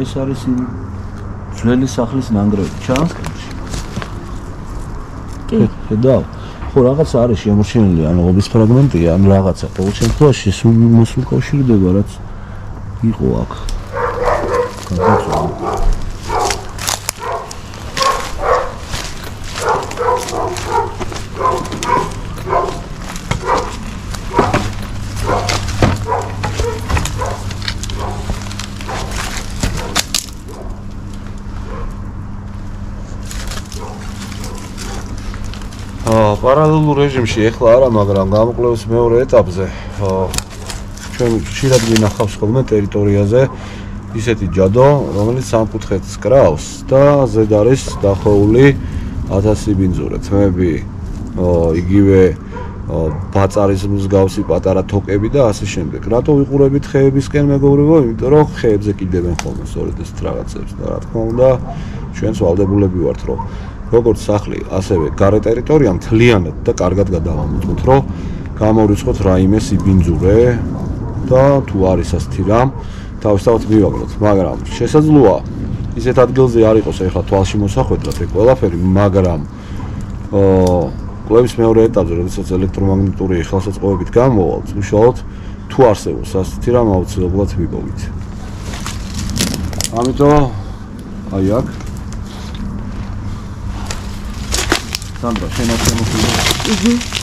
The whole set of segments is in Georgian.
ეს არის ძველი სახლის ნანგრევი, ჩანს? კი. ხედავ. ხო, რაღაც არის შემორჩენილი, ანუ ობის ფრაგმენტია, ან რაღაცა. ყოველ შემთხვევაში ეს მოსუკავშირდება, რაც იყო აქ. პარალელურ რეჟიმში ეხლა არა, მაგრამ გამოკვლევის მეორე ეტაპზე ჩვენ ხშირად გვინახავს ხოლმე ტერიტორიაზე ისეთი ჯადო, რომელიც სამკუთხედს კრავს და ზედ არის დახოვული 1000 ბინძურე. თმები იგივე ბაწარის მსგავსი პატარა თოკები და ასე შემდეგ. რატო ვიყურებით ხეებისკენ, მეგობრებო? იმიტომ რომ ხეებზე კიდევენ ხოლმე სწორედ ეს რაღაცებს და რა თქმა უნდა, ჩვენც ვალდებულები ვართ, რომ როგორც სახლი, ასევე გარე ტერიტორია მთლიანად და კარგად გადავამოწმოთ, რომ გამოვიწყოთ რაიმე სიბინძურე და თუ არის ასეთი რამ, თავისთავად მივაგროთ, მაგრამ შესაძლოა ისეთ ადგილზე არ იყოს ეხლა თვალში მოსახვედრად ეს ყველაფერი, მაგრამ კვლევის მეორე ეტაპზე, როდესაც ელექტრომაგნიტური ხელსაწყოებით გამოვალთ, უშუალოდ თუ არსებობს ასეთი რამ, აუცილებლად ვიპოვით. ამიტომ აი აქ Sandra, schön auf der Mutter.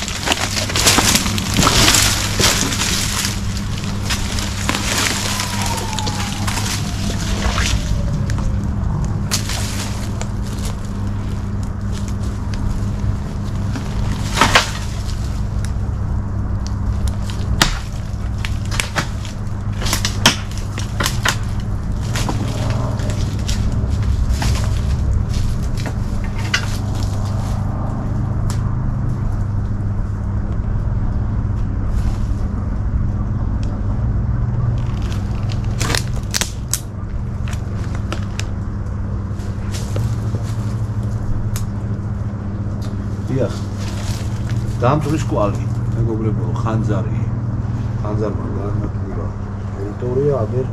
დამწრის კვალი, მეგობრებო, ხანძარმა განადგურა ტერიტორია, აგერ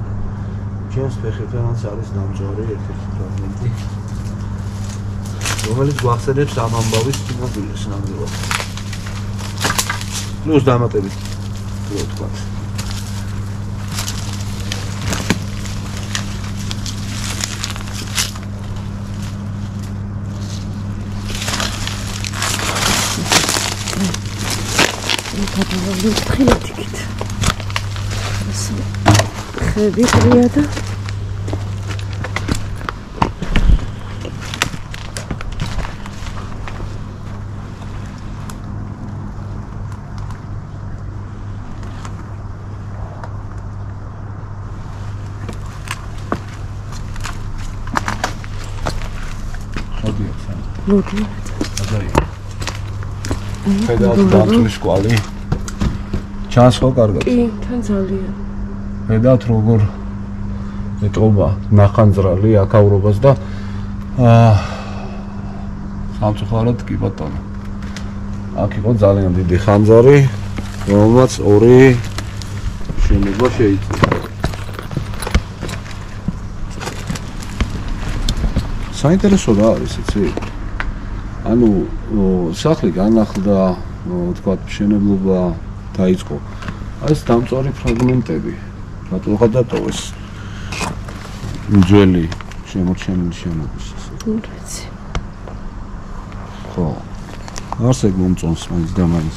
ჩემს ფეხებთანაც არის დამწვარი ერთ-ერთი ფრაგმენტი, რომელიც გვახსენებს ამ ამბავის წინაპირეს ნამდვილად. პლუს დამატებით რო თქვა. ხილეთიკით. ასე ხები ყრია და მოდი. ხედავთ დამწრის კვალი. ჩანს ხო კარგად? კი, თან ძალიან. ხედავთ როგორ ეტყობა ნახანძრალი აქაურობას და სამწუხაროდ კი ბატონო. აქ იყო ძალიან დიდი ხანძარი, რომელმაც ორი შენება შეიწირა. საინტერესო რა არის, იცი? ანუ სახლი განახლდა, თქვათ, მშენებლობა დაიწყო. ეს დამწვარი ფრაგმენტები, რატო გადატოვეს ძველი შემორჩენილი შენობის ასე. უცი. ხო. არც ეგ მომწონს მაინც და მაინც.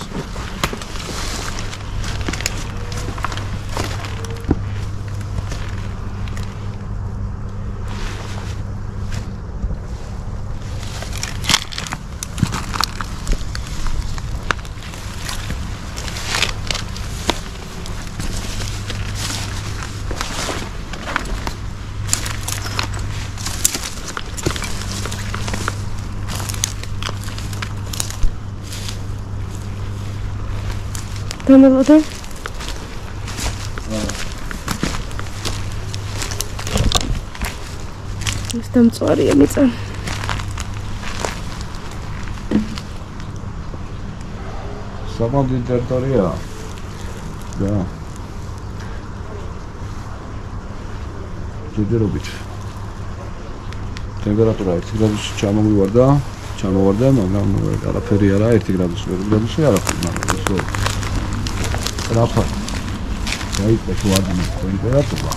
Tanımadı. Jestem sorry, Mica. Sama din teritoriya. Da. Gdzie robić? ტემპერატურა 1 გრადუსი ჩამოვარდა, მაგრამ არაფერი არა, 1 გრადუსი, 2 გრადუსი არაფერი, მაგრამ ისო რაფა. დაიწყო შუადღის ტემპერატურა.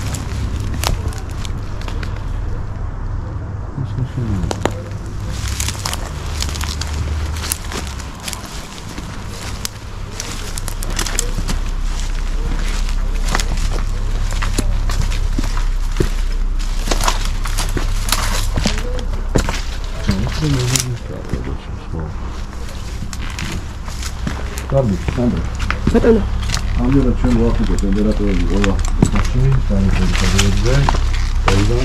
ბატონო. ამერად ჩვენ ვახიდოთ ტემპერატურები ყველა ოთახში, სანიტარებზე. ბატონო.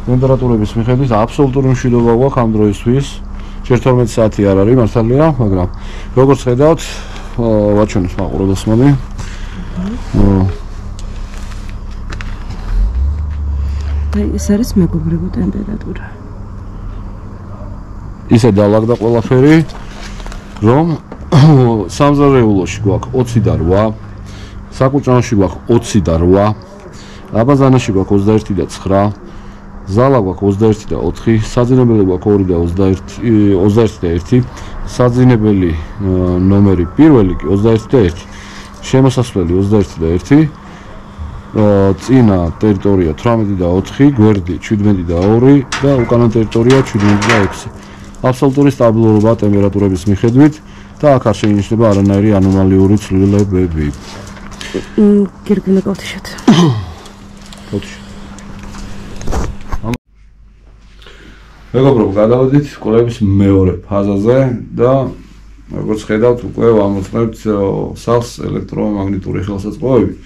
ტემპერატურების მიხედვით აბსოლუტური მშვიდობა გვაქვს ამ დროისთვის. ჯერ 12 საათი არ არის მართალია, მაგრამ როგორც ხედავთ, ვაჩვენებს მაყურებელს მოდი. ეს არის მეგობრებო ტემპერატურა. ისე დაალაგდა ყველაფერი, რომ სამზარეულოში გვაქვს 28, საკუჭანოში გვაქვს 28, აბაზანაში გვაქვს 21 და 9, ზალა გვაქვს 21 და 4, საძინებელი გვაქვს 2 და 21 და 1, საძინებელი ნომერი პირველი კი 21 და 1, შემოსასვლელი 21 და 1, წინა ტერიტორია 18 და 4, გვერდი 17 და 2 და უკანა ტერიტორია 17 და 6. აბსოლუტური სტაბილურობა ტემპერატურების მიხედვით და აქ არ შეინიშნება არანაირი ანომალიური ცვლილებები. გერგენა გავთიშოთ. მეგობრებო, გადავედით კვლევის მეორე ფაზაზე და როგორც ხედავთ, უკვე ვამოწმებთ სახლს ელექტრომაგნიტური ხელსაწყოები.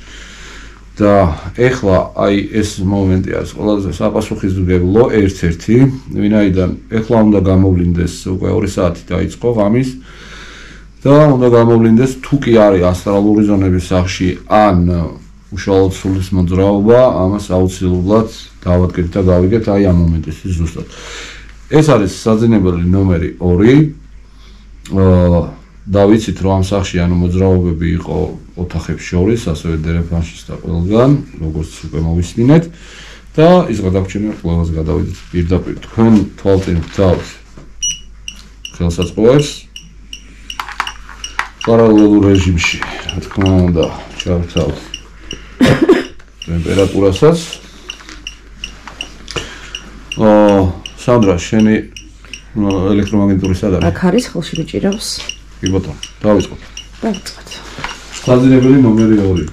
და ეხლა აი ეს მომენტი არის ყველაზე საპასუხისმგებლო ერთ-ერთი, ვინაიდან ეხლა უნდა გამოვლინდეს უკვე 2 საათი დაიწყო ღამის და უნდა გამოვლინდეს თუ კი არის ასტრალური ზონების სახლში ან უშუალოდ სულის მოძრაობა, ამას აუცილებლად დავადგეთ და გავიგეთ აი ამ მომენტისთვის ზუსტად. ეს არის საძინებელი ნომერი 2. დავიცით რომ ამ სახლში ანუ მოძრაობები იყო ოთახებს შორის, ასევე დერეფანშიც და ყველგან, როგორც უკვე მოვისმინეთ და ის გადაგვჩენია ყველას გადავიდეთ პირდაპირ. თქვენ თვალწინ გთავთ ხელსაწყოებს პარალელურ რეჟიმში, რა თქმა უნდა, ჩავთავთ ტემპერატურასაც. სანდრა, შენი ელექტრომაგნიტური სად არის? აქ არის ხელში მიჭირავს. კი ბატონო, დავიწყოთ. დავიწყოთ. საძინებელი ნომერი 2.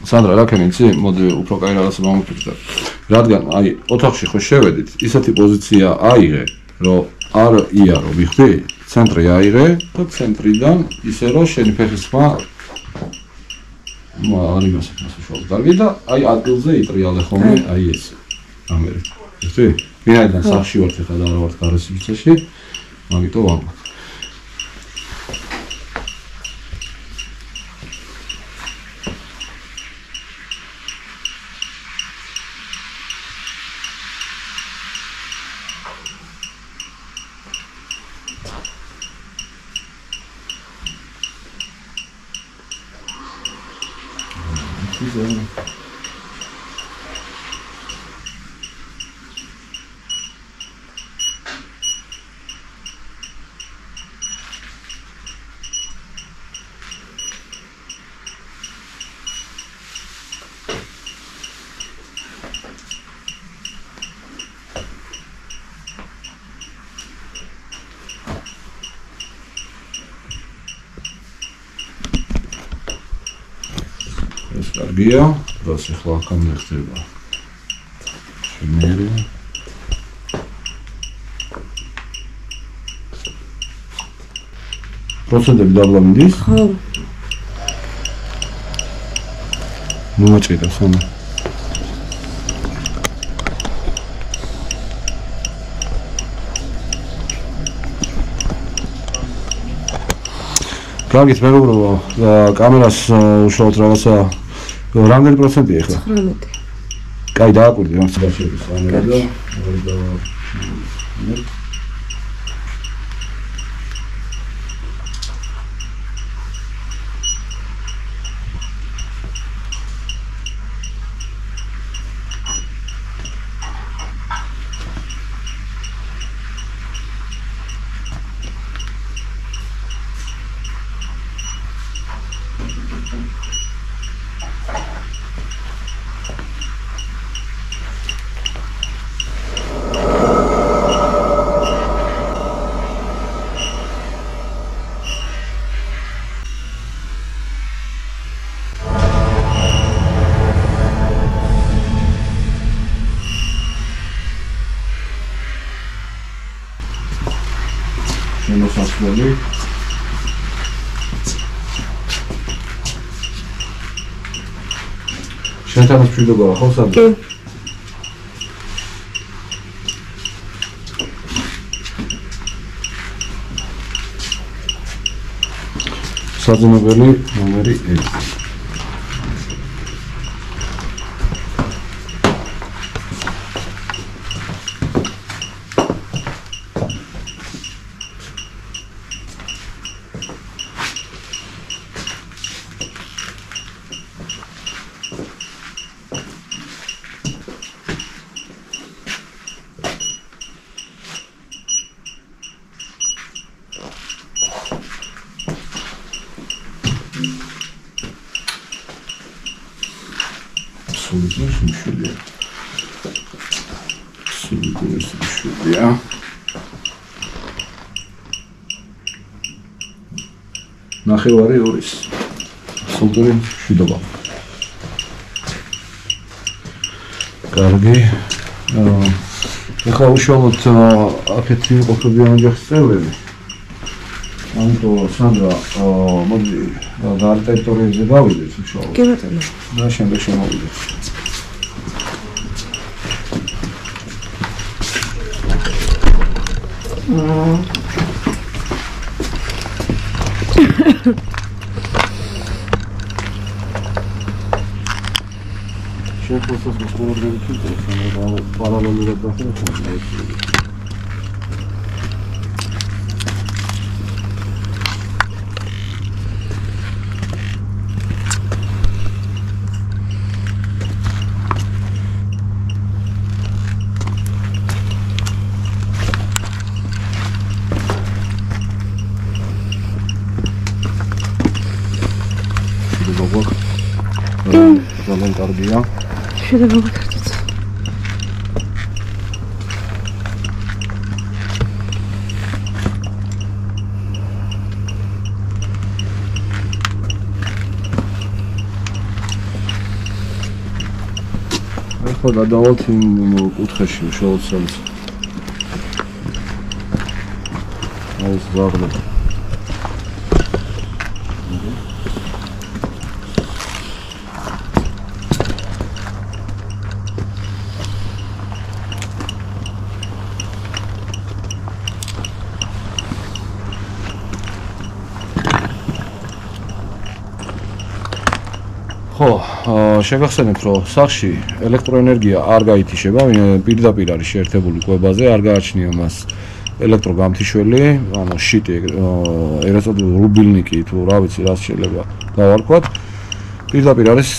სანდრა, რა ქენი იცი? მოდი უფრო კაი რაღაცა მომიფიქრდა. რადგან აი ოთახში ხო შევედით, ისეთი პოზიცია აიღე, რომ არ იარო, ვიხდი? ცენტრი აიღე და ცენტრიდან ისე რომ შენი ფეხის ხმა არ იმასაკას უშუალოდ დარგი და აი ადგილზე იტრიალე ხოლმე აი ეს. ამერე. ვიხდი? ვინაიდან სახში ვართ ახლა და არ ვართ გარესიბიცაში, მაგიტო ვამბობ. კარგია, დროს ახლა აქ მიხდება. შემერი. პროცენტები დაბლა მინდის? ხო. მომაჭრიდა სონა. კარგით, მეგობრებო, კამერას უშუალოდ რაღაცა რამდენი პროცენტია ახლა? 19. კაი, დააკვირდი ამ სიტუაციების კამერა და შემოსასვლელი შენთან მშვიდობა ხო სად? კი. საძინებელი ნომერი 1. სულგუნისმშვიდია. ნახევარი ორის. სულგუნი მშვიდობა. კარგი. ეხლა უშუალოდ აქეთ იმყოფებიან ოჯახის წევრები. ამიტომ სანდრა, მოდი გარ ტერიტორიაზე გავიდეთ უშუალოდ. კი ბატონო. და შემდეგ შემოვიდეთ. შეხვედრას მოყოლობები თვითონ პარალელურად დახვეწა. ძალიან კარგია. შედება ვაკეთოთ. ახლა გადავალთ იმ კუთხეში უშუალოდ სადაც ეს ზაღლი. ხო, შეგახსენებთ, რომ სახლში ელექტროენერგია არ გაითიშება, პირდაპირ არის შეერთებული კვებაზე, არ გააჩნია მას ელექტროგამთიშველი, ანუ შიტი, ერასოდნენ რუბილნიკი თუ რა ვიცი, რაც შეიძლება გავარქვათ. პირდაპირ არის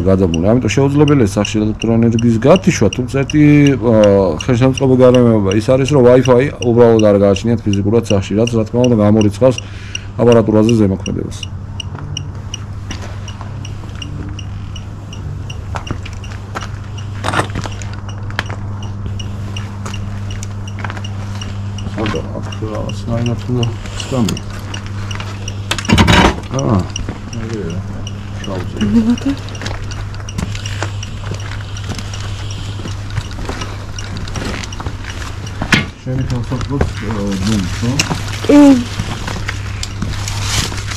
გადამული. ამიტომ შეუძლებელია სახლში ელექტროენერგიის გათიშვა, თუმცა ერთი ხელშემწყობი გარემოება ის არის, რომ Wi-Fi უბრალოდ არ გააჩნიათ ფიზიკურად სახლში, რაც რა თქმა უნდა გამორიცხავს აპარატურაზე ზემოქმედებას. Раснайнат на стами. ნებათა. შენი ხელსაყრელს ნუმს, ხო? კი.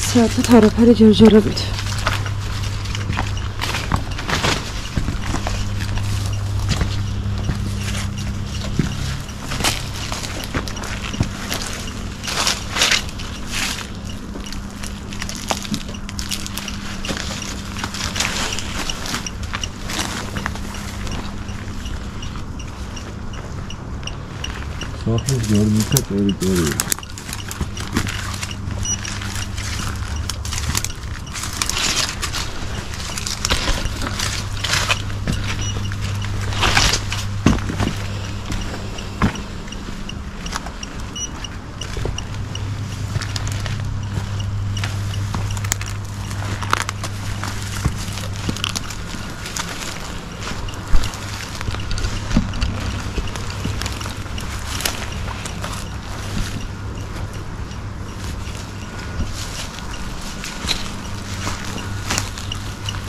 საერთოდ არაფერი ჯერჯერობით. სახლის გორმითა ტერიტორია.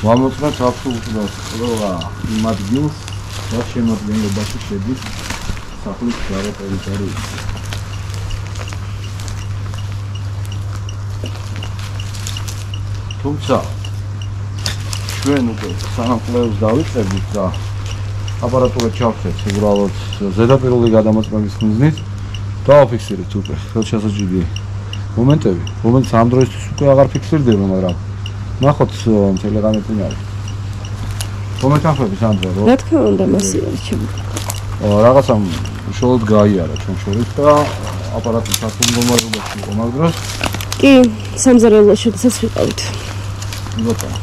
Ვამოწმეთ აბსოლუტურად ყველა იმ ადგილს, რაც შემადგენლობაში შედის სახლის გარე ტერიტორიაზე. თუმცა ჩვენ უკვე სანამ კვლევას დავიწყებთ და აპარატურა ჩავხსნით უბრალოდ ზედაპირული გადამოწმების ხმიზნით, დავაფიქსირებთ უკვე ხელშესაჯიდი მომენტები, რომელიც ამ დროისთვის უკვე აღარ ფიქსირდება, მაგრამ ნახოთ მთელი წინ არის. კომენტარები სანდრო რო? რა თქმა უნდა, მასია ჩემი. რაღაცამ უშუალოდ გაიარა ჩვენ შორის და აპარატის საფუნქციონალობაში იყო მაგ დროს. კი, სამზარეულოში შესაძაც ვიყავით. ბატონო.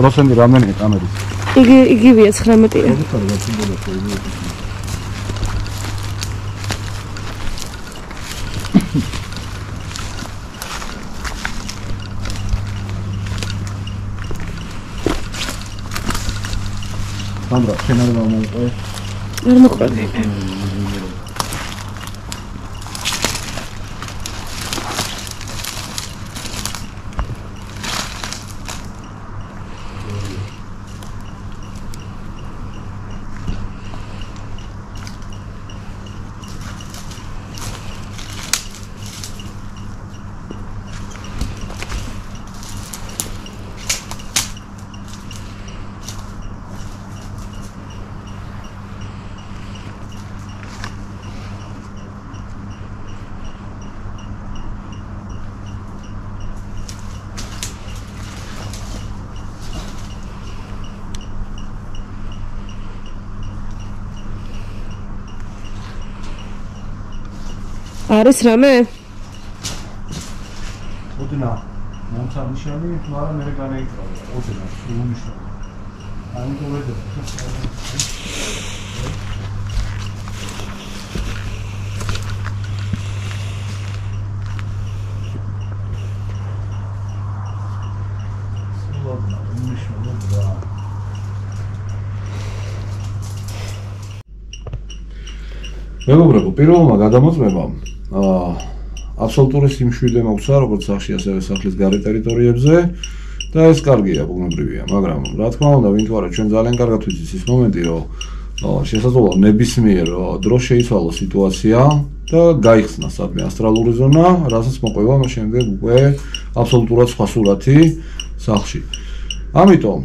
პროცენტი რამდენია კამერის? იგივეა 19-ია. სანდრა, შენ არ მომყვე? არ მოყვები. არის რამე? ოდნა, მომცაბიშანი, მაგრამ მე განაიკრავა. ოდნა, უნიშნავ. აი გოვედა. სულოდნა, უნიშნავ და მეგობრებო, პირველმა გადამოწმებამ აბსოლუტური სიმშვიდე მოგცა, როგორც სახში, ასევე სახლის გარე ტერიტორიებზე და ეს კარგია, ბუნებრივია, მაგრამ რა თქმა უნდა, ვინ თუ არა, ჩვენ ძალიან კარგად ვიცით ის მომენტი, რომ შესაძლოა ნებისმიერ დროს შეიცვალოს სიტუაცია და გაიხსნა სადმე ასტრალური ზონა, რასაც მოყვება მას შემდეგ უკვე აბსოლუტურად სხვა სურათი სახში. ამიტომ,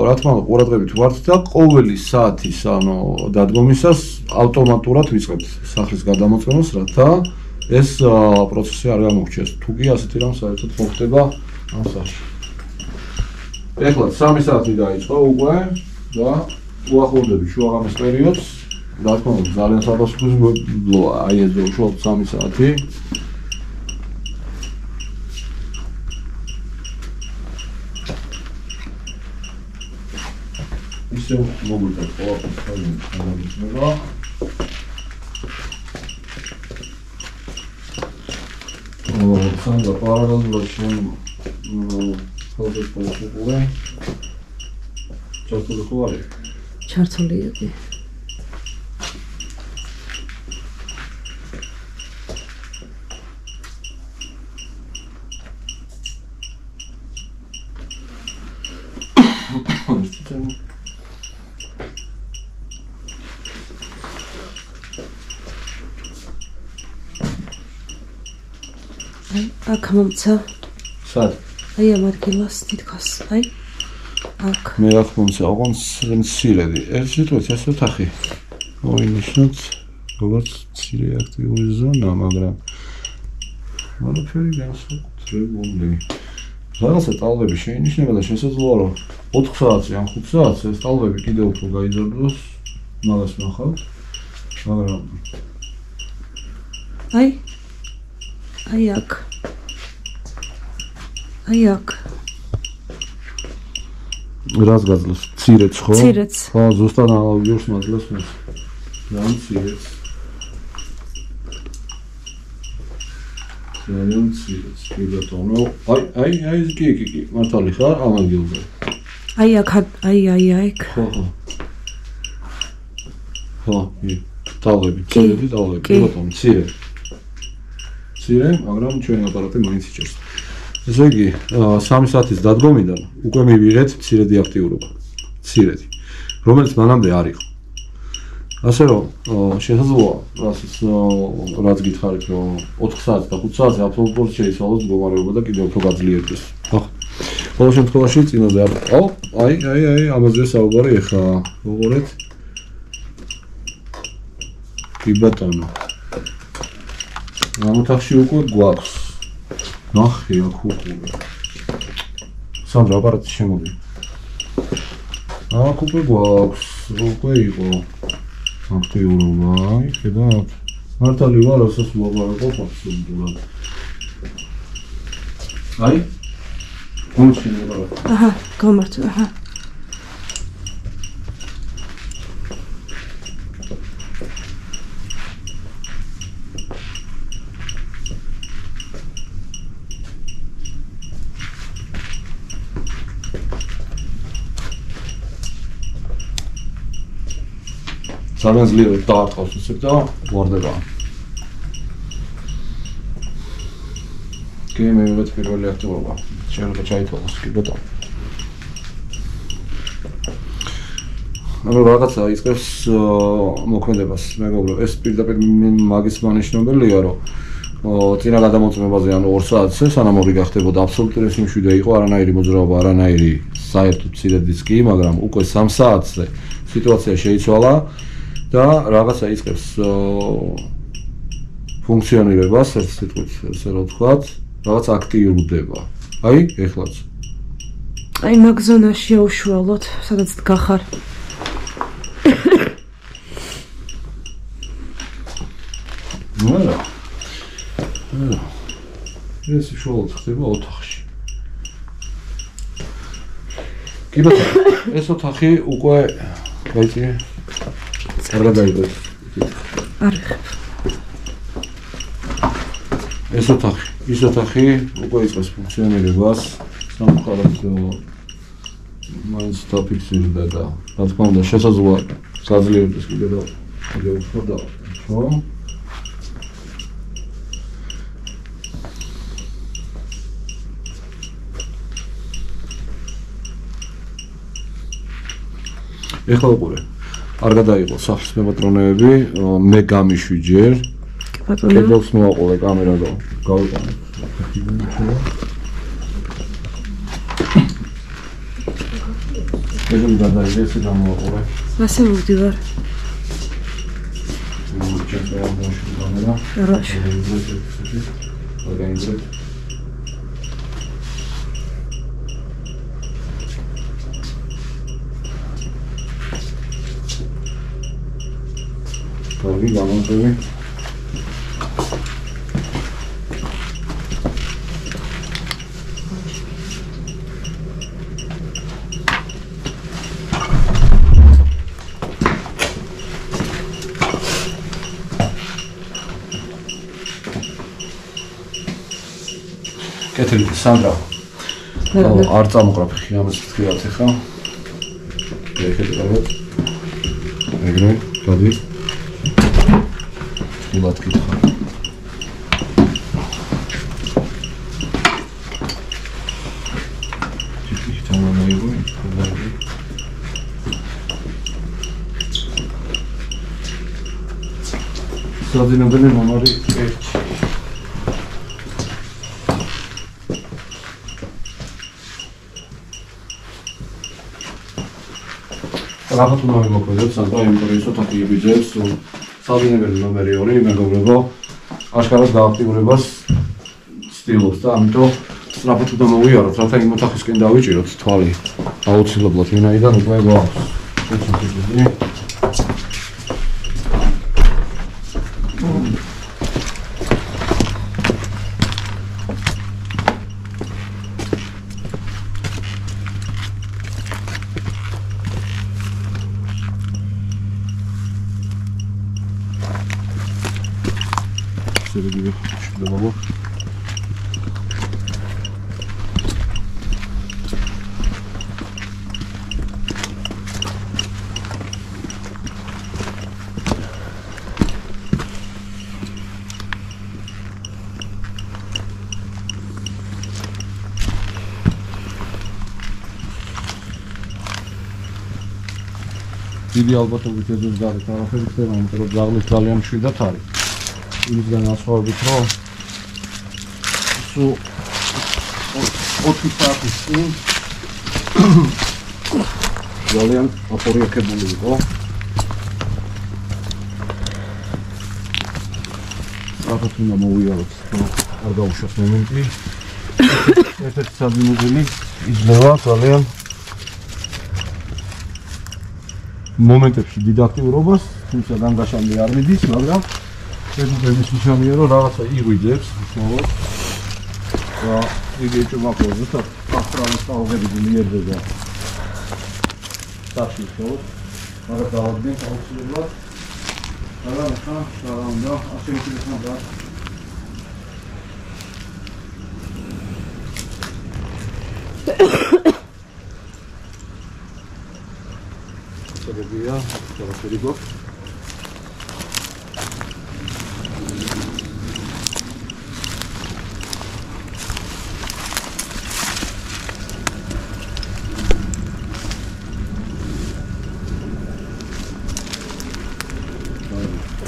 რა თქმა უნდა, ყურადღებით ვართ და ყოველი საათის, დადგომისას ავტომატურად ვიწყებთ სახლის გადამოწმებას, რათა ეს პროცესი არ გამოგჩეს. თუ კი ასეთი რამ საერთოდ მოხდება ამ სახში. ეხლა 3 საათი დაიწყო უკვე და უახლოვდები შუაღამის პერიოდს. რა თქმა უნდა, ძალიან საფასურია, აი ეს უშუალოდ 3 საათი. ისე მოგვიწევს ყველაფერი გადამოწმება. სანდრა პარალელურად შენ ხალხის პოლიტიკურა ჩართული ხო არის? ჩართულია კი. აქ მომცა. სად? აი ამ ადგილას თითქოს, აი. აქ. მე აქ მომცა ოღონ მცირედი. ეს სიტუაცია ეს ოთახი. მოინიშნოთ როგორც მცირე აქტიური ზონა, მაგრამ ყველაფერი განსაკუთრებული. რაღაცა ტალღები შეინიშნება და შესაძლოა რომ 4 საათი ან 5 საათი ეს ტალღები კიდევ უფრო გაიზარდოს. მაგას ნახავთ. მაგრამ აი აქ. რას გაძლევს? მცირეც ხო? მცირეც. ხო, ზუსტად ანალოგიურს მაძლევს მე. რა მცირეც. ძალიან მცირეც. კი ბატონო. აი, კი, მართალი ხარ ამ ადგილზე. აი აქ, აი. ხო, ტალღები, მცირედი ტალღები, კი ბატონო, მცირე, მაგრამ ჩვენი აპარატი მაინც იჭერს. ესე იგი, 3 საათის დადგომიდან უკვე მივიღეთ მცირედი აქტიურობა. მცირედი, რომელიც მანამდე არ იყო. ასე რომ, შესაძლოა, რაც გითხარით, რომ 4 საათი და 5 საათი აბსოლუტურად შეიცვალოს მდგომარეობა და კიდევ უფრო გაძლიერდეს. ხო. ყოველ შემთხვევაში წინაზე აი, ამაზე საუბარი ეხლა. მოყურეთ. კი ბატონო. ამ ოთახში უკვე გვაქვს. ნახე აქ უკვე. სანდრა აპარატი შემოდი. აქ უკვე გვაქვს, უკვე იყო აქტიურობა, ხედავთ. მართალი ვარ, რასაც მოვარაყოფ აბსოლუტურად. აი. გულშემატკივარი. აჰა, გამართო, აჰა. ძალიან ძლიერად დაარტყავს ისე და ვარდება. კი მივიღეთ პირველი აქტიურობა. შეიძლება ჩაითვალოს კი ბატონო. რაღაცა იწყებს მოქმედებას, მეგობრო, ეს პირდაპირ მაგის მანიშნებელია, რომ წინა გადამოწმებაზე ანუ 2 საათზე სანამ ორი გახდებოდა აბსოლუტური სიმშვიდე იყო, არანაირი მოძრაობა, არანაირი საერთოდ მცირედიც კი, მაგრამ უკვე 3 საათზე სიტუაცია შეიცვალა და რაღაცა იწყებს ფუნქციონირებას, ეს სიტყვით ესე რომ ვთქვათ, რაღაც აქტიურდება. აი, ეხლაც. აი მაგ ზონაში აუშუალოთ, სადაც დგახარ. არა. ეს უშუალოდ ხდება ოთახში. კი ბატონო, ეს ოთახი უკვე გაიწია. არა დაიგოს. არ ეს ოთახი უკვე იწყებს ფუნქციონირებას. სამხაროდ მაინც დაფიქსირდა და რა თქმა უნდა შესაძლოა გაძლიერდეს კიდევ უფრო და ხო? ეხლა უყურე. არ გადაიღო სახლის მემატრონეები, მე გამიშვი ჯერ. კედელს მოვაყოლე კამერა და გავიყანე. კედელი გადაიღე, ესე გამოვაყოლე. ასე მოვდივარ. რაში. კარგი გამოდები. კეთილი სანდრა. არ წამოყრა ფეხი ამას თქვიათ ახლა. ეხეთ კარგად. ეგრე, გადი. ილად კითხა. სადინებელი ნომერი 1. სწრაფად უნდა მოგხვედეთ, სანტო იმიტომ რომ ცოტათი იბიძებს, სადინებელი ნომერი 2 მეგობრებო, აშკარად გააქტიურებას ცდილობს და ამიტომ სწრაფად უნდა მოვიაროთ, რათა იმ ოთახისკენ დავიჭიროთ თვალი აუცილებლად, ვინაიდან უკვე გვაქვს. Sergio, şurada bak. Დიდი ალბათობით ეძებს გარეთ არაფერი ხდება, იმიტომ რომ ძაღლი ძალიან მშვიდად არის. იმისგან ასხვავებით, რომ სულ 4 საათის წინ ძალიან აპორიაქებული იყო. სწრაფად უნდა მოვიაროთ, არ გაუშვათ მომენტი. ერთ-ერთი სადინებელი იძლევა ძალიან მომენტებში დიდ აქტიურობას, თუმცა განგაშამდე არ მიდის, მაგრამ ეს ნიშანია, რომ რაღაცა იღვიძებს, უბრალოდ. და იგი ეჭვმაყოლ ზუსტად ავსტრალიის ტალღები მიერდება. სახში ხოლმე, მაგრამ დავადგენ აუცილებლად. რა უნდა, ასე მიტკიცნა. Serbia, Sergio.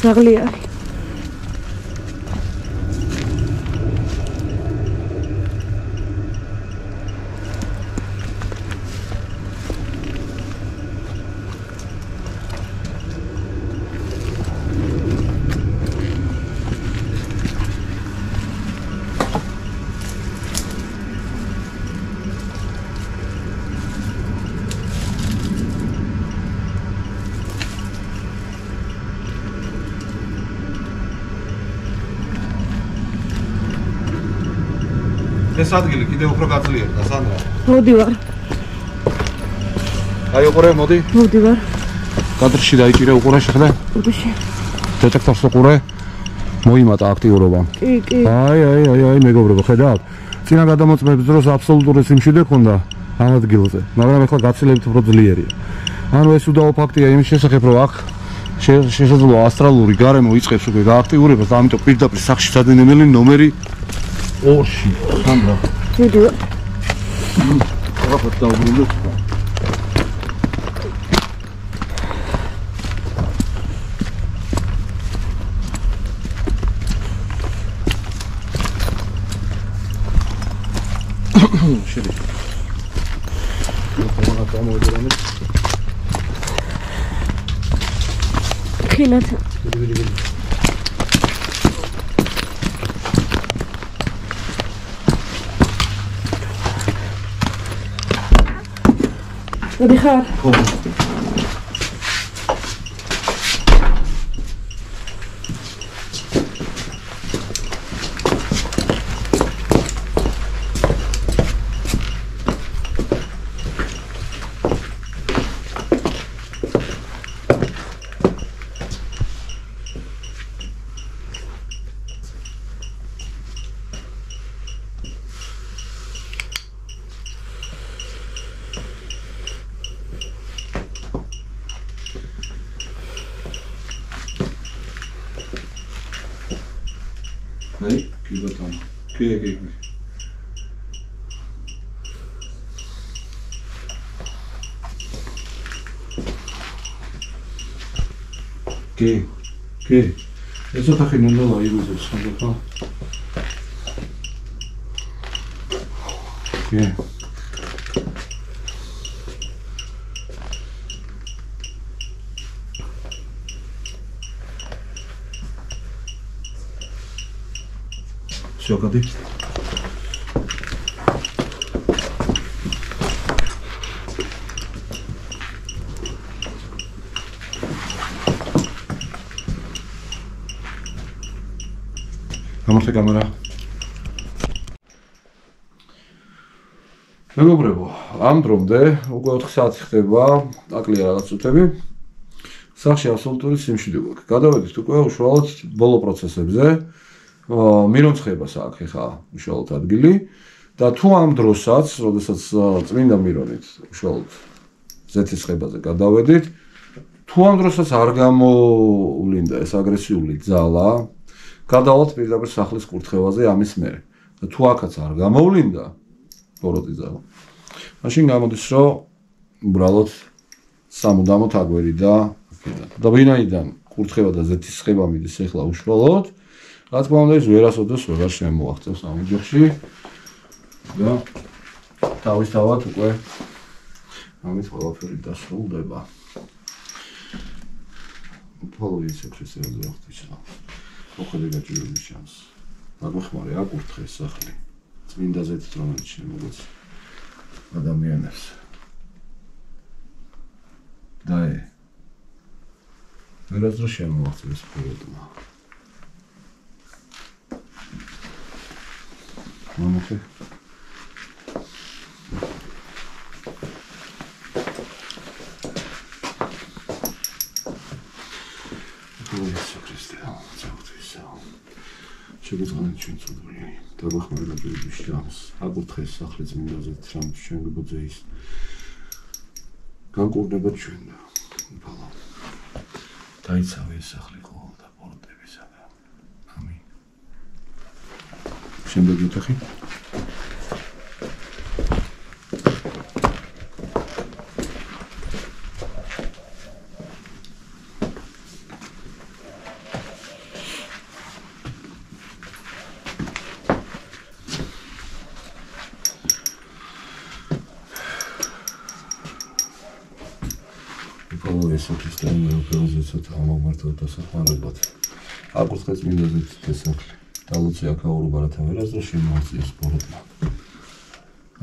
Sergio. ეს ადგილი კიდევ უფრო გაძლიერდა, სანდრა. მოდივარ. აი უყურე, მოდი. მოდივარ. კადრში დაიჭირე უყურე შეხედე. უბში. დეტექტორს უყურე. მოიმატა აქტიურობა. კი. აი, მეგობრებო, ხედავთ? წინა გადამოწმების დროს აბსოლუტური სიმშვიდე ჰქონდა ამ ადგილზე, მაგრამ ეხლა გაცილებით უფრო ძლიერია. ანუ ეს უდავო ფაქტია იმის შესახებ, რომ აქ შესაძლოა ასტრალური გარემო იწყებს უკვე გააქტიურებას და ამიტომ პირდაპირ სახში სადინებელი ნომერი 2-ში, სანდრა. მოდივარ. რაღაც დაუბრუნდეთ. შედი. მოხდა გამოდრომეთ. ხილათ. Oddychar. Hey, ਕੀ ਬਤਾਉਂ ਕੀ ਕੀ eso está generando la ilusión ¿no? ¿Qué? всё, გადი. გამორთე კამერა. მეგობრებო, ამ დრომდე უკვე 4 საათი ხდება, აკლია რაღაც წუთები. სახში აბსოლუტური სიმშვიდე გვაქვს. გადავედით უკვე უშუალოდ ბოლო პროცესებზე. მირონცხებას აქვს ხა უშუალოდ ადგილი და თუ ამ დროსაც, როდესაც წმინდა მირონით უშუალოდ ზეთისხებაზე გადავედით, თუ ამ დროსაც არ გამოვლინდა ეს აგრესიული ძალა, გადავალთ პირდაპირ სახლის კურთხევაზე ამის მერე. და თუ აქაც არ გამოვლინდა ბოროტი ძალა. მაშინ გამოდის, რომ უბრალოდ სამუდამოდ აგვერი და ვინაიდან კურთხევა და ზეთისხება მიდის ახლა უშუალოდ, რა თქმა უნდა ის ვერასოდეს ვეღარ შემოაღწევს ამ ოჯახში და თავისთავად უკვე ამით ყველაფერი დასრულდება. Follow secretary of the მოხდე გაჭირების შანს. დაგვეხმარე აკურთხეს სახლი. წმინდა ზეთით რომელიც შემოგვეც ადამიანებს. დაე. ვერასდროს შემოაღწევს პროექტმა. მომხე. შეგვიძლია ჩვენ ცოდვილი დაგვეხმარა გაჭირების შანს. აკურთხეს სახლი წმინდა ზეთით რომელიც შემოგვეძე ის. განკურნება ჩვენ და ბალა. დაიცავე ეს სახლი ყოველ და ბოროტებისაგან. ამინ. შემდეგ უთახი. Sistema Europejskiego Amortowego Dasachmarego. Აკურთხეს წმინდა ზეთით ეს სახლი. დალოცე აქაური ბარათა ვერას და შემოაღწიეს ბოროტმა.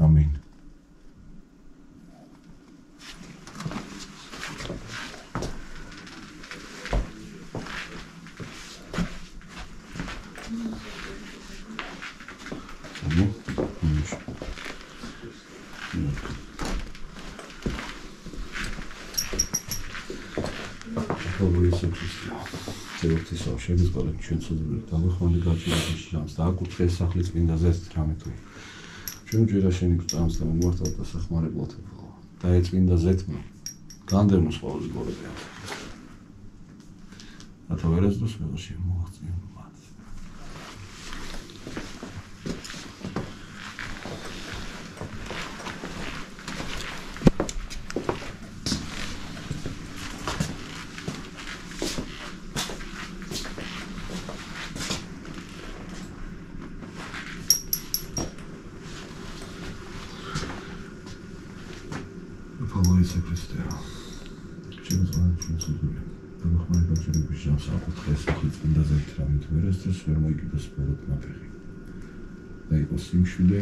ამინ. შეგვიძლია ჩვენ ცოდვილი დაგვეხმარი გაჭირების შანს და აკურთხეს სახლის წმინდა ზეთით რამე თუ ჩვენ ჯერა შენი გწამს და მომართალ და სახმარებლად და ეს წმინდა ზეთმა განდევნოს ყოველი გორები ათა ვერასდროს ვეღარ შემოაღწია მათ ვერ მოიგებს ბოროტმა ფეხი. და იყო სიმშვიდე.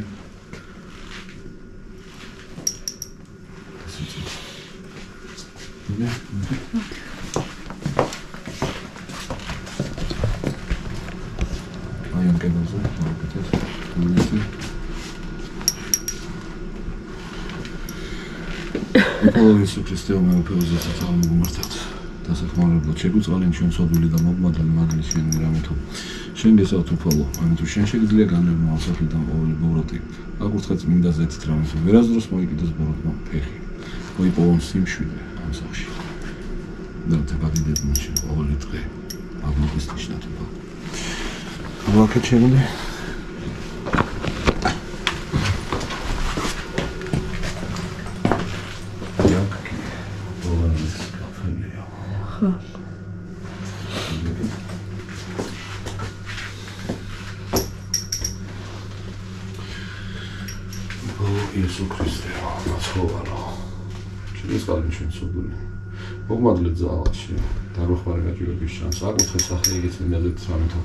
აი ამ კედელზე მოვაკეთეთ. Iesū Kristē მეუფეზე წამომართად. დასახმარებლად შეგვიძლია ჩვენ ცოდვილი და მოგმადალი მაგლის შენ რამე თუ შენ გესავთ უფალო, ამიტომ შენ შეგიძლია განევნო ასახლიდან ყოველი ბოროტი. აკურთხე წმინდა ზეთით რამე თუ ვერასდროს მოიგდეს ბოროტმა ფეხი. მოიპოვონ სიმშვიდე ამ სახში. და თებადიდებმა შენ ყოველი დღე აგმოგის ნიშნად უფალო. ვაკეთ შემიძლია Iesū Kristē, nāc hovārā. Šeit es kādiem šeit soduli. მოგმადლეთ ზალაში. დაგვეხმარა გაჭირების შანსი. აკურთხეს ახლა იგიც მინდათ რამე თუ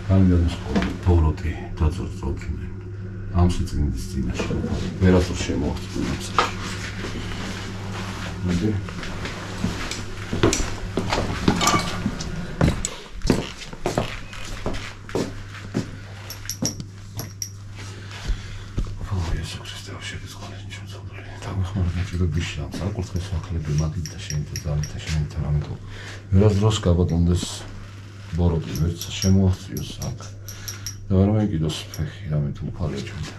გამიგონოს ბოროტი დაწოწოდნენ. ამ სიწმინდის წინაშე. ვერასდროს შემოაღწია ამსაში. მოდი. ბიშანს აკურთხეს ახლები მაგით და შენით ზალით და შენით რამე თუ ვერასდროს გაბატონდეს ბოროტი ვერც შემოაღწიოს აქ და ვერ მეკიდოს ფეხი რამე თუ უფალია ჩვენთან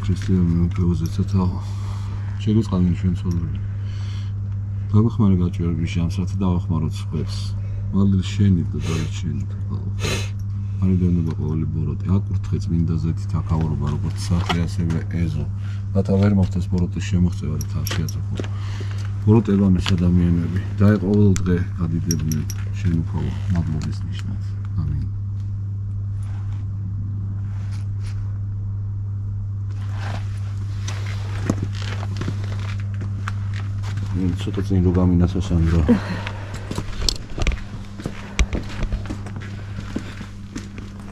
ქრისტიანულ მეუღლეებსაც შეგვიწყალენ ჩვენ ცოდვილი. დაგვეხმარა გაჭირების შანსი დავახმაროთ სხვებს. მადლი შენი და დარჩენი. არიდანება ყოველი ბოროტი აკურთხე წმინდა ზეთით აქაურობა როგორც სახე ასევე ეზო. რათა ვერ მოხდეს ბოროტის შემოღწევა და თან შეაწუხო. ბოროტებამის ადამიანები და ყოველ დღე გადიდებდნენ შენ უფალო მადლობის ნიშნად. ამინ. ცოტა წინ რო გამინაცო სანდრო.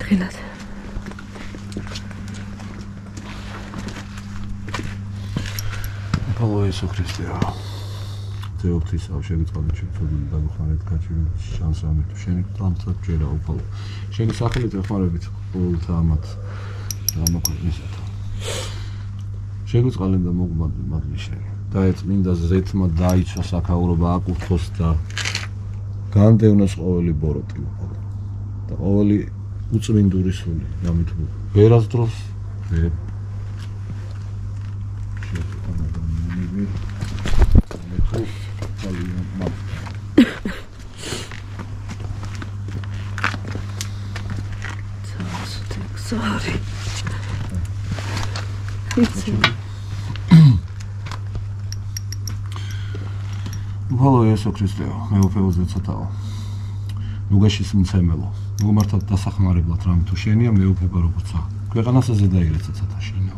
დღილად. უფალო იესო ქრისტეა. თეოქრისავ შეგვიწყალეთ ჩვენ ცოდვილი დაგვეხმარეთ გაჭირების შანსი ამით შენი ტრამსად ჯერა უფალო. შენი სახელით ეხმარებით ყოველთა ამათ და ამოგვისათა. შეგვიწყალეთ და მოგმადლი მადლი შენი. და წმინდა ზეთმა დაიცვა საქაურობა აკურთხოს და განდევნოს ყოველი ბოროტი უფალო. და ყოველი უწმინდური სული ამით ვერასდროს ვერ Sorry. უფალო იესო ქრისტეო, მეუფეოზე ცოტაო. ნუგაშის მცემელო, მოგმართად დასახმარებლად რამე თუ შენია მეუფება როგორც ახ. ქვეყანასა ზედაიგრეთ ცოტა შენია.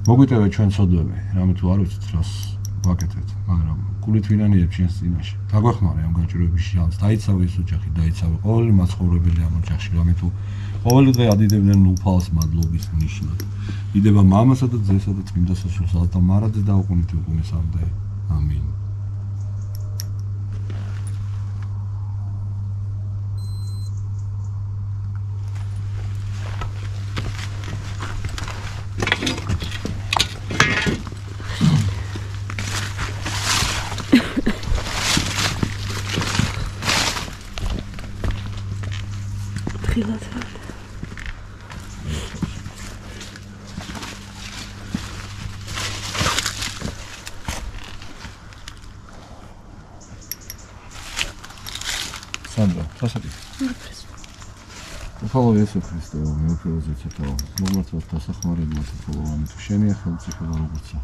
მოგვიტევე ჩვენ ცოდვები, რამე თუ არ ვიცით რას ვაკეთებთ, მაგრამ გულით ვინანიებ შენს წინაშე. დაგვეხმარე ამ გაჭირების შანსს, დაიცავე ეს ოჯახი, დაიცავე ყოველი მაცხოვრებელი ამ ოჯახში, რამე თუ ყოველი დღე ადიდებდნენ უფალს მადლობის ნიშნად. იდება მამასა და ძესა და წმინდა სასულსა და მარადე დაუყუნით უკუნესამდე. ამინ. დღილად. სანდრო, სასადი. უფალო იესო ქრისტეო, მეუფეოზე ცოტაო, მოგმართოთ დასახმარებლად უფალო ამით შენია ხელმწიფება როგორცა.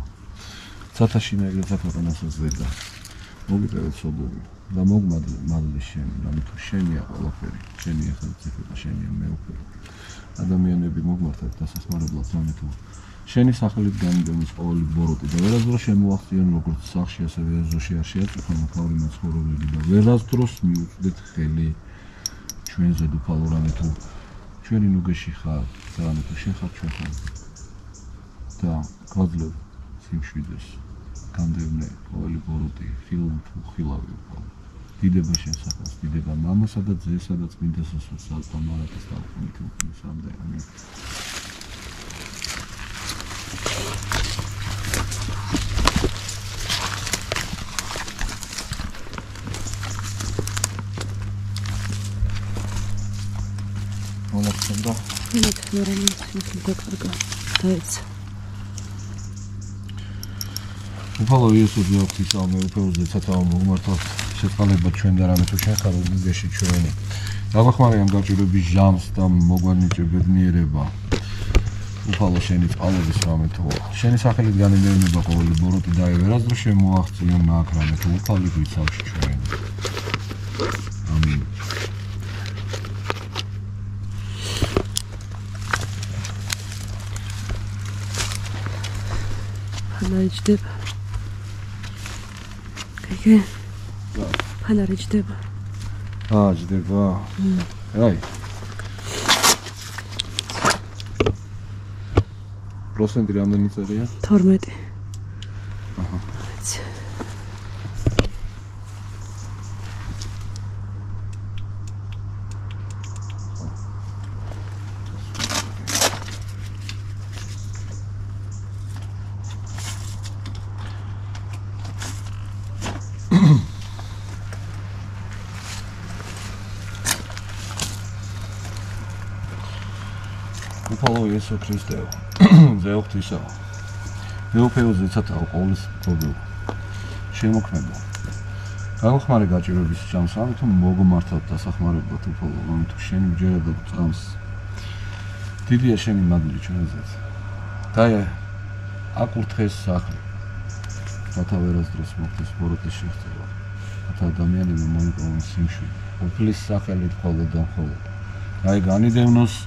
ცათაშინა ეგრეცა ქვეყანასა ზედა. მოგიტევე ცოდვები და მოგმადლი მადლი შენი, რამე თუ შენია ყველაფერი, შენია ხელმწიფება, შენია მეუფება. ადამიანები მოგმართოთ დასახმარებლად რამე თუ შენი სახელით გამიგონოს ყოველი ბოროტი და ვერასდროს შემოაღწიონ როგორც სახში ასევე ეზოში არ შეაწუხონ მთავარი მაცხოვრებლები და ვერასდროს მიუწვდეთ ხელი ჩვენზე უფალო რამე თუ ჩვენი ნუგეში ხარ და რამე თუ შენ ხარ ჩვენთან და გვაძლევ სიმშვიდეს განდევნე ყოველი ბოროტი ხილულ თუ ხილავი უფალო დიდება შენ სახელს დიდება მამასა და ძესა და წმინდა სასულსა და მარადეს დაუყუნით უკუნესამდე ამინ. და უფალო იესო დიოქრისავ მეუფეოზე ცათაო მოგმართოთ ცეცხალებად ჩვენ და რამე თუ შენ ხარ უბიძეში ჩვენი. დაგახმარებიან გაჭირვების ჟამს და მოგვანიჭე ბედნიერება. უფალო შენი წყალობის რამე თუ შენი სახელით განემეუნება ყოველი ბოროტი და ვერასდროს შემოაღწიონ აქ რამე თუ უფალი გვიცავში ჩვენ. ამინ. ფანარიჯდება. კაი. ფანარიჯდება. ჯდება. აი. პროცენტი რამდენი წერია? 12. აჰა. უფალო იესო ქრისტეო ძე ღვთისო მეუფეო ზეცათაო ყოვლის მფლობელო შემოქმედო გაგხმარე გაჭირვების ჟამს ამიტომ მოგმართავ დასახმარებლად უფალო რომ თუ შენი ჯერა და წამს დიდია შენი მადლი ჩვენზეც და აკურთხეს სახლი რათა ვერასდროს მოხდეს ბოროტის შეღწევა რათა ადამიანები მოიპოვონ სიმშვიდე უფლის სახელით მხოლოდ და მხოლოდ აი განიდევნოს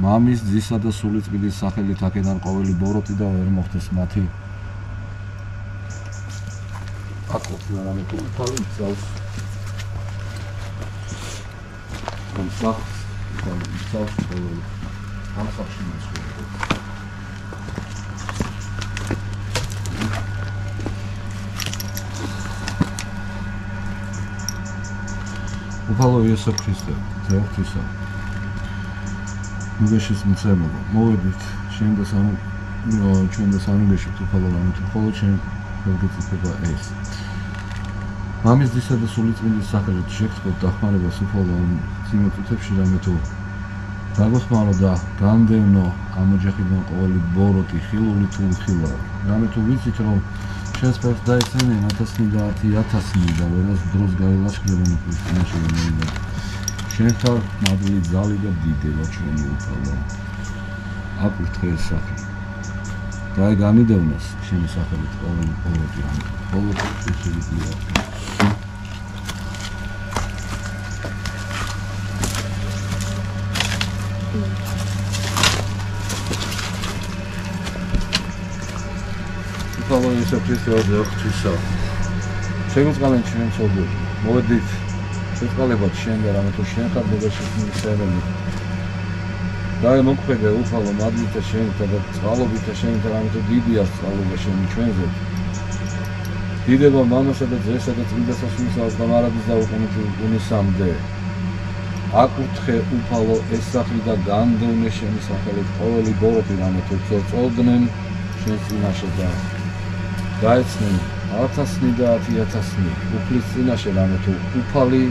მამის ძისა და სულიწმიდის სახელით აქედან ყოველი ბოროტი და ვერ მოხდეს მათი აკურთხა რამე თუ უფალი მცავს ამ სახლს მცავს ყოველი ამ სახლში მოსულიყო უფალო იესო ქრისტე ძე ღვთისო მოგეშის მცემელო მოვედით შენ და ჩვენ და სამგეში უფალო რამე თუ მხოლოდ შენ მოგეწიფება ეს მამის ძისა და სულიწმიდის სახელით შეგთხოვ დახმარებას უფალო წინა წუთებში რამე თუ დაგეხმარო და განდევნო ამ ოჯახიდან ყოველი ბოროტი ხილული თუ უხილავი რამე თუ ვიცით რომ შენს ფერს დაეცემენ 1000 და ვერას დროს გაილაშქრებენ უფლის წინაშე მომიდა შენთან მადლი ძალი და დიდება ჩვენი უფალო აკურთხე ეს სახლი და აი განიდევნოს შენი სახელით ყოველი ბოროტი ყოველი შეგვიძლია უფალო იესო ქრისტე ძე ღვთისო შეგვიძლია ჩვენ ცოდოთ მოვედით შეწყალებად შენ და რამე თუ შენ ხარ მოგეშის მისერელი და მოგვხედე უფალო მადლით შენითა და წყალობით შენითა რამე თუ დიდია წყალობა შენი ჩვენზე დიდება მამასა და ძესა და წმინდა სასულისას და მარადის და უკუნისამდე აკურთხე უფალო ეს სახლი და განდევნე შენი სახელით ყოველი ბოროტი რამე თუ წოწოდნენ შენ წინაშე და გაეცნენ 1000 და 10000 უფლის წინაშე რამე თუ უფალი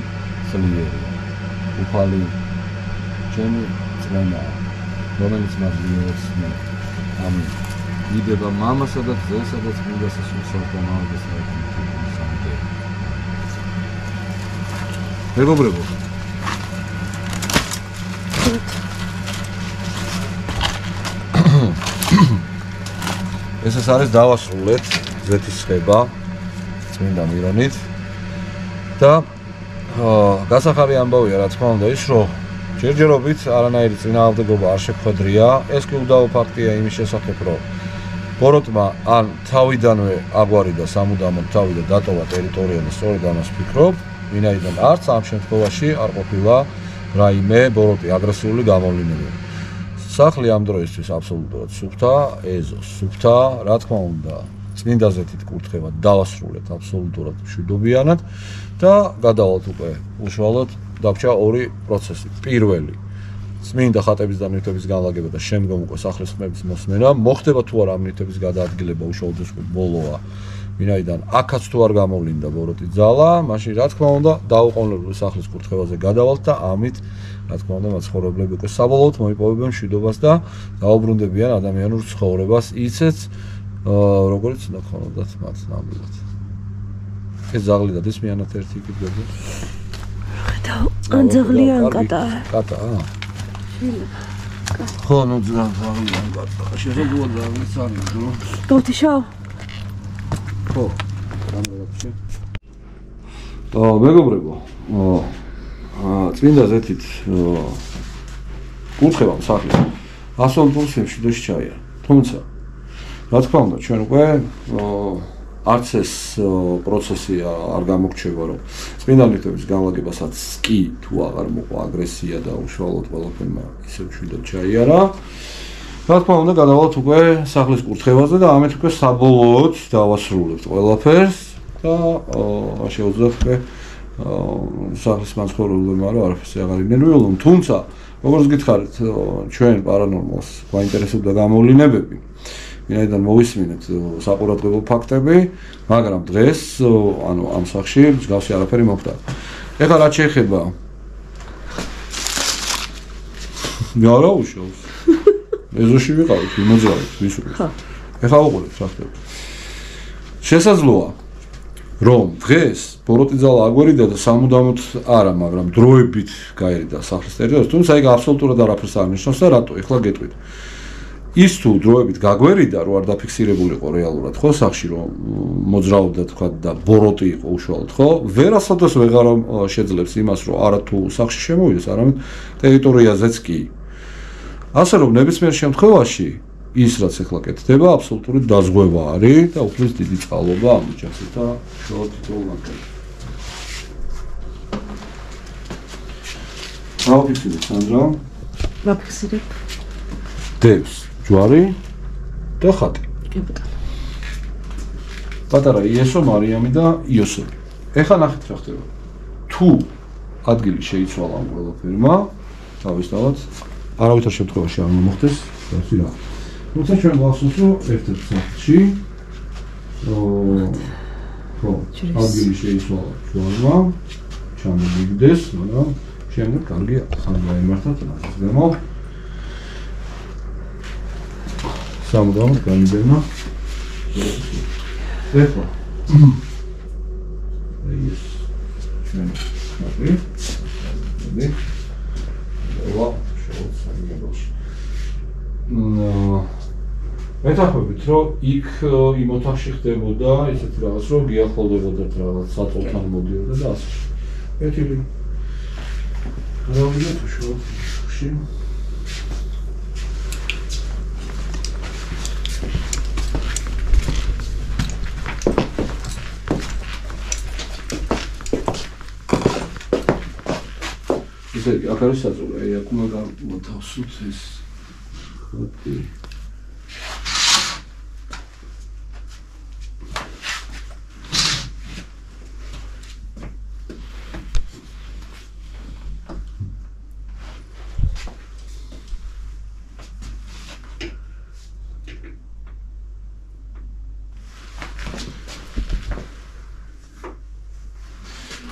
ძლიერია უფალი ჩემი წვენა რომელიც მადლიერს მე ამინ დიდება მამასა და ძესა და წმინდა სასულისას და მარადის და უკუნისამდე მეგობრებო ეს არის დავასრულეთ ზეთის ხება წმინდა მირონით და გასახარი ამბავია რა თქმა უნდა ის რომ ჯერჯერობით არანაირი წინააღმდეგობა არ შეხვედრია ეს კი უდავო ფაქტია იმის შესახებ რომ ბოროტმა ან თავიდანვე აგვარიდა სამუდამოდ თავი და დატოვა ტერიტორია და სწორედ ამას ფიქრობ ვინაიდან არც ამ შემთხვევაში არ ყოფილა რაიმე ბოროტი აგრესიული გამოვლინება სახლი ამ დროისთვის აბსოლუტურად სუფთა ეზოს სუფთა რა თქმა უნდა წმინდა ზეთით კურთხევა დავასრულეთ აბსოლუტურად მშვიდობიანად და გადავალთ უკვე უშუალოდ დაგჭა ორი პროცესი პირველი წმინდა ხატების და ნივთების განლაგება და შემდგომ უკვე სახლის ხმების მოსმენა მოხდება თუ არა ამ ნივთების გადაადგილება უშუალოდ ეს ბოლოა ვინაიდან აქაც თუ არ გამოვლინდა ბოროტი ძალა მაშინ რა თქმა უნდა დაუყოვნებლივ სახლის კურთხევაზე გადავალთ და ამით რა თქმა უნდა მაცხოვრებლები უკვე საბოლოოდ მოიპოვებენ მშვიდობას და დაუბრუნდებიან ადამიანურ ცხოვრებას ისეც როგორც უნდა ქონოდათ მათ ნამდვილად ეს ზაღლი დადის მიანათ ერთი კიდევ. ხედავ, ან ზაღლია ან კატა. კატა. ხო, ნუ ზაღლი ან კატა. შეიძლება ზაღლიც არის, ნუ. გავთიშავ? ხო. რამოდენში. მეგობრებო, წმინდა ზეთით კურთხევა სახლის 100% შიდოში ჩაია. თუმცა რა თქმა უნდა, ჩვენ უკვე არც ეს პროცესი არ გამოგრჩება, რომ წმინდა ნივთების განლაგებასაც კი თუ აღარ მოყვა აგრესია და უშუალოდ ყველაფერმა ისევ შიდად ჩაიარა. რა თქმა უნდა, გადავალთ უკვე სახლის კურთხევაზე და ამით უკვე საბოლოოდ დავასრულებთ ყველაფერს და შეუძლებთ უკვე სახლის მაცხოვრებლებმა რომ არაფერს აღარ ინერვიულობ, თუმცა როგორც გითხარით, ჩვენ პარანორმალს გვაინტერესებდა გამოვლინებები, ვინაიდან მოვისმინეთ საყურადღებო ფაქტები, მაგრამ დღეს, ანუ ამ სახლში მსგავსი არაფერი მოხდა. ეხლა რაც შეეხება არა უშავს. ეზოში ვიყავით, მოძრავით, ვისურვით. ეხლა უყურეთ რა ხდება. შესაძლოა რომ დღეს ბოროტიძალა აგვერიდა და სამუდამოდ არა, მაგრამ დროებით გაერიდა სახლის ტერიტორიას, თუმცა იქ აბსოლუტურად არაფერს არ ნიშნავს და რატო? ეხლა გეტყვით. ის თუ დროებით გაგვერიდა, რომ არ დაფიქსირებულიყო რეალურად, ხო, სახში რომ მოძრაობდა თქვა და ბოროტი იყო უშუალოდ, ხო? ვერასოდეს ვეღარ შეძლებს იმას, რომ არა თუ სახში შემოვიდეს, არამედ ტერიტორიაზეც კი. ასე რომ ნებისმიერ შემთხვევაში ის რაც ეხლა კეთდება, აბსოლუტური დაზღვევა არის და უფლის დიდი წყალობა ამ ჯახსა და შორტიტულ მაგალითად. დავფიქსირებ სანდრა. ვაფიქსირებ. დევს, ჯვარი და ხატი. კი ბატონო. პატარა იესო, მარიამი და იოსები. ეხლა ნახეთ რა ხდება. თუ ადგილი შეიცვალა ამ ყველაფერმა, თავისთავად არავითარ შემთხვევაში არ მოხდეს, ასე რა. თუმცა ჩვენ გვახსოვს, რომ ერთ-ერთ სახლში ადგილი შეიცვალა ჯვარმა, ჩამოვიგდეს, მაგრამ შემდეგ კარგი ხან გაიმართათ ამას გამო. სამუდამოდ განიძებნა. ეხლა ეს ჩვენ ხარი ვა შეუცვალებელში. მეთანხმებით, რომ იქ იმ ოთახში ხდებოდა ისეთი რაღაც, რომ გიახლოვდებოდა რაღაც საწოლთან მოდიოდა და ასე. ეთილი გავიგეთ უშუალოდ. ისე აქ არის საწოლი, აი აქ უნდა მოთავსოთ ეს ხატი.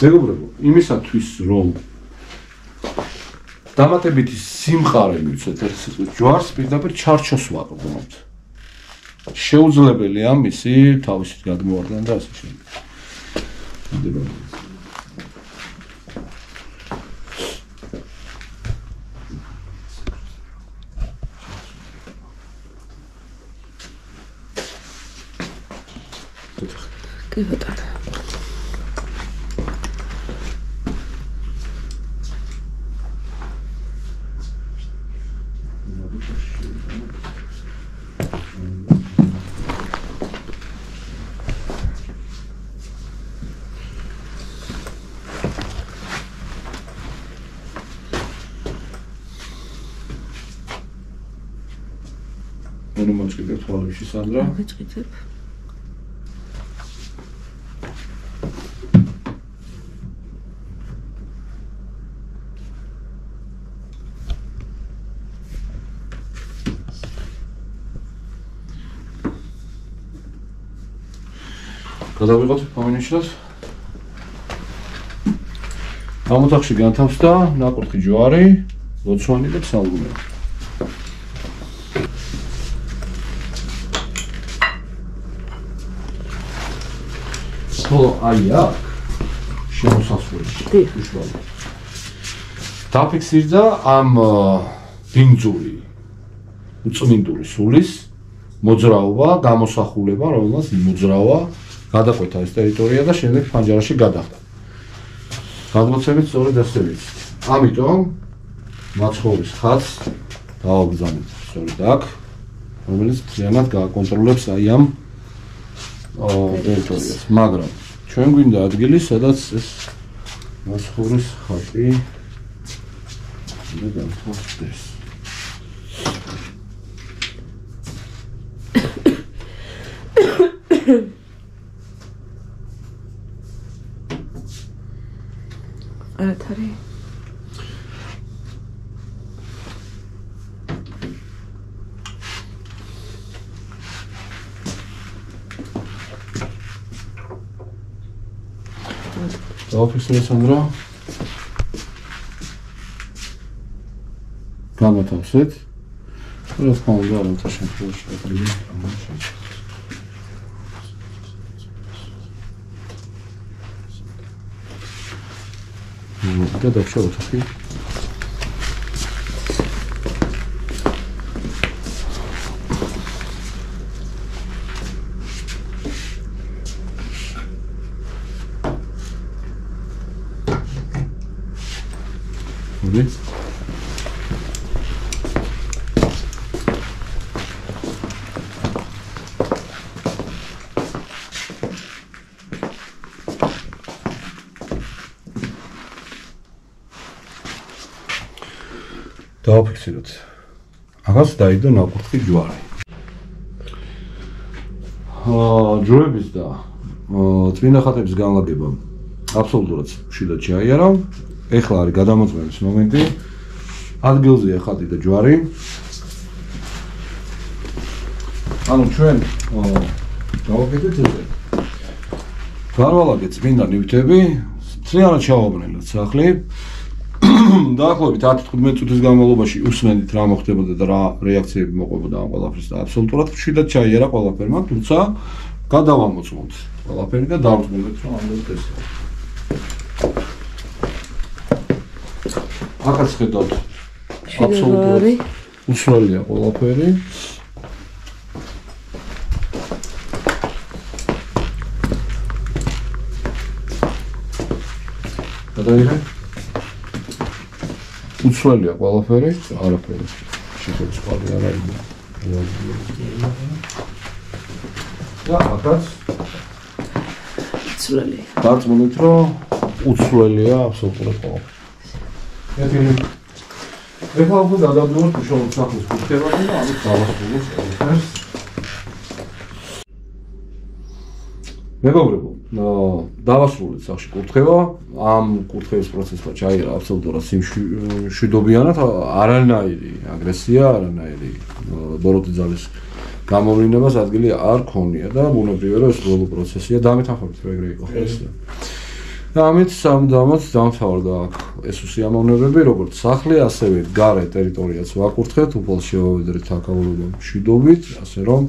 მეგობრებო, იმისათვის რომ დამატებითი სიმყარე მივცეთ ერთ სიტყვით ჯვარს პირდაპირ ჩარჩოს ვაყრდნობთ. შეუძლებელია მისი თავისით გადმოვარდნა და ასე შემდეგ. კი ბატონო. ანუ მოჭიდე თვალში სანდრა. მოჭიდებ. გადავიღოთ ფამინიშას. ამ ოთახში განთავსდა ნაკურთხი ჯვარი, ლოცვანი და ფსალმუნები. ხოლო აი აქ შემოსასვლელში უშუალოდ დაფიქსირდა ამ ბინძური უწმინდური სულის მოძრაობა, გამოსახულება, რომელსაც მოძრაობა გადაყვეთა ეს ტერიტორია და შემდეგ ფანჯარაში გადახდა. გადმოცემით სწორედ ასე ვიცით. ამიტომ მაცხოვრის ხაზს დავაბრძანეთ სწორედ აქ, რომელიც მთლიანად გააკონტროლებს აი ამ ტერიტორიას. მაგრამ ჩვენ გვინდა ადგილი, სადაც ეს მაცხოვრის ხაზი გადახვდეს. Arătare. Office Sandra. Გამოთავსეთ. რა თქმა უნდა, არათა შემთხვევაში აკრიბი ამაშენ. გადავშალ ოთახი. მოდი. დავაფიქსიროთ. ახაც დაიდო ნაკურთხი ჯვარი. ჯვარების და წმინდა ხატების განლაგება აბსოლუტურად მშვიდად შეაიარა. ეხლა არის გადამოწმების მომენტი. ადგილზეა ხატი და ჯვარი. ანუ ჩვენ დავაკეთეთ ესე. გავალაგეთ წმინდა ნივთები, მთლიანად ჩავაბრუნეთ სახლი. დაახლოებით 10-15 წუთის განმავლობაში უსმენთ რა მოხდებოდა და რა რეაქციები მოყვებოდა ამ ყველაფერს და აბსოლუტურად მშვიდად ჩაიარა ყველაფერმა, თუმცა გადავამოწმოთ ყველაფერი და დავწმუნდეთ რომ ამდენად ესეა. ახაც ხედავთ აბსოლუტურად უშუალოა ყველაფერი. გადაიღე უცვლელია ყველაფერი, არაფერი. შეხებს ყავი არ არის. და ახაც უცვლელია. დარწმუნდით რომ უცვლელია აბსოლუტურად ყველაფერი. ეხლა უკვე გადავდივართ უშუალოდ სახლის კურთხევაზე და ამით დავასრულოთ ყველაფერს. მეგობრებო, დავასრულეთ სახში კურთხევა. ამ კურთხევის პროცესმა ჩაიარა აბსოლუტურად მშვიდობიანად, არანაირი აგრესია, არანაირი ბოროტი ძალის გამოვლინებას ადგილი არ ქონია და ბუნებრივია რომ ეს ბოლო პროცესია დამეთანხმებით რომ ეგრე იყო ხესია. და ამით სამდამოდ დამთავრდა აქ ეს უსიამოვნებები, როგორც სახლი, ასევე გარე ტერიტორიაც ვაკურთხეთ, უბრალოდ შევავედრეთ აქაურობა მშვიდობით, ასე რომ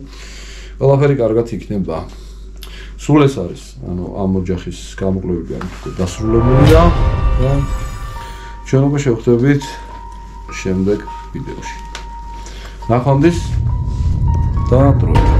ყველაფერი კარგად იქნება. სულ ეს არის, ანუ ამ ოჯახის გამოკვლევები დასრულებულია და ჩვენ უკვე შევხვდებით შემდეგ ვიდეოში. ნახვამდის და დროებით.